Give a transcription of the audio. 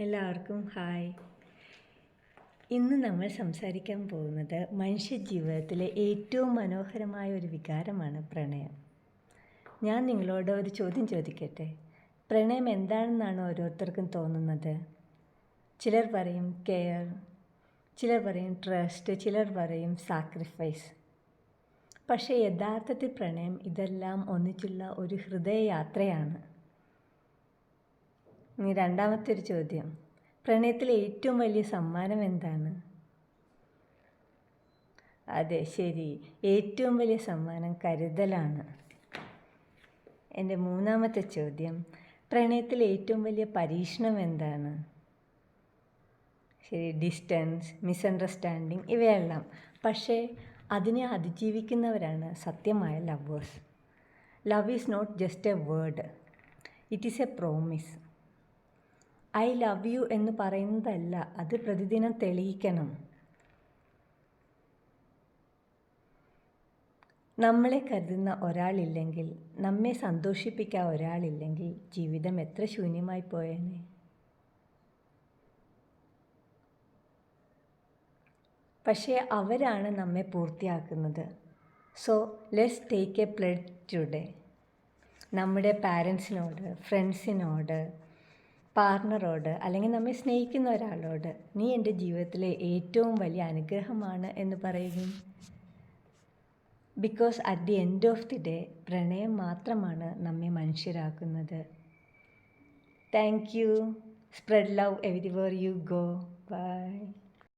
എല്ലാവർക്കും ഹായ്. ഇന്ന് നമ്മൾ സംസാരിക്കാൻ പോകുന്നത് മനുഷ്യജീവിതത്തിലെ ഏറ്റവും മനോഹരമായ ഒരു വികാരമാണ് പ്രണയം. ഞാൻ നിങ്ങളോട് ഒരു ചോദ്യം ചോദിക്കട്ടെ. പ്രണയം എന്താണെന്നാണ് ഓരോരുത്തർക്കും തോന്നുന്നത്? ചിലർ പറയും കെയർ, ചിലർ പറയും ട്രസ്റ്റ്, ചിലർ പറയും സാക്രിഫൈസ്. പക്ഷേ യഥാർത്ഥത്തിൽ പ്രണയം ഇതെല്ലാം ഒന്നിച്ചുള്ള ഒരു ഹൃദയയാത്രയാണ്. ഇനി രണ്ടാമത്തെ ഒരു ചോദ്യം, പ്രണയത്തിലെ ഏറ്റവും വലിയ സമ്മാനം എന്താണ്? അതെ, ശരി, ഏറ്റവും വലിയ സമ്മാനം കരുതലാണ്. എൻ്റെ മൂന്നാമത്തെ ചോദ്യം, പ്രണയത്തിലെ ഏറ്റവും വലിയ പരീക്ഷണം എന്താണ്? ശരി, ഡിസ്റ്റൻസ്, മിസ്അണ്ടർസ്റ്റാൻഡിങ്, ഇവയെല്ലാം. പക്ഷേ അതിനെ അതിജീവിക്കുന്നവരാണ് സത്യമായ lovers. Love is not just a word, it is a promise. I love you എന്ന് പറയുന്നതല്ല, അത് പ്രതിദിനം തെളിയിക്കണം. നമ്മളെ കരുതുന്ന ഒരാളില്ലെങ്കിൽ, നമ്മെ സന്തോഷിപ്പിക്കാൻ ഒരാളില്ലെങ്കിൽ ജീവിതം എത്ര ശൂന്യമായി പോയേനെ. പക്ഷേ അവരാണ് നമ്മെ പൂർത്തിയാക്കുന്നത്. So let's take A pledge today. നമ്മുടെ പാരൻസിനോട്, ഫ്രണ്ട്സിനോട്, പാർട്ണറോട്, അല്ലെങ്കിൽ നമ്മെ സ്നേഹിക്കുന്ന ഒരാളോട്, നീ എൻ്റെ ജീവിതത്തിലെ ഏറ്റവും വലിയ അനുഗ്രഹമാണ് എന്ന് പറയുകയും. Because at the end of the day പ്രണയം മാത്രമാണ് നമ്മെ മനുഷ്യരാക്കുന്നത്. Thank you. Spread love everywhere you go. By.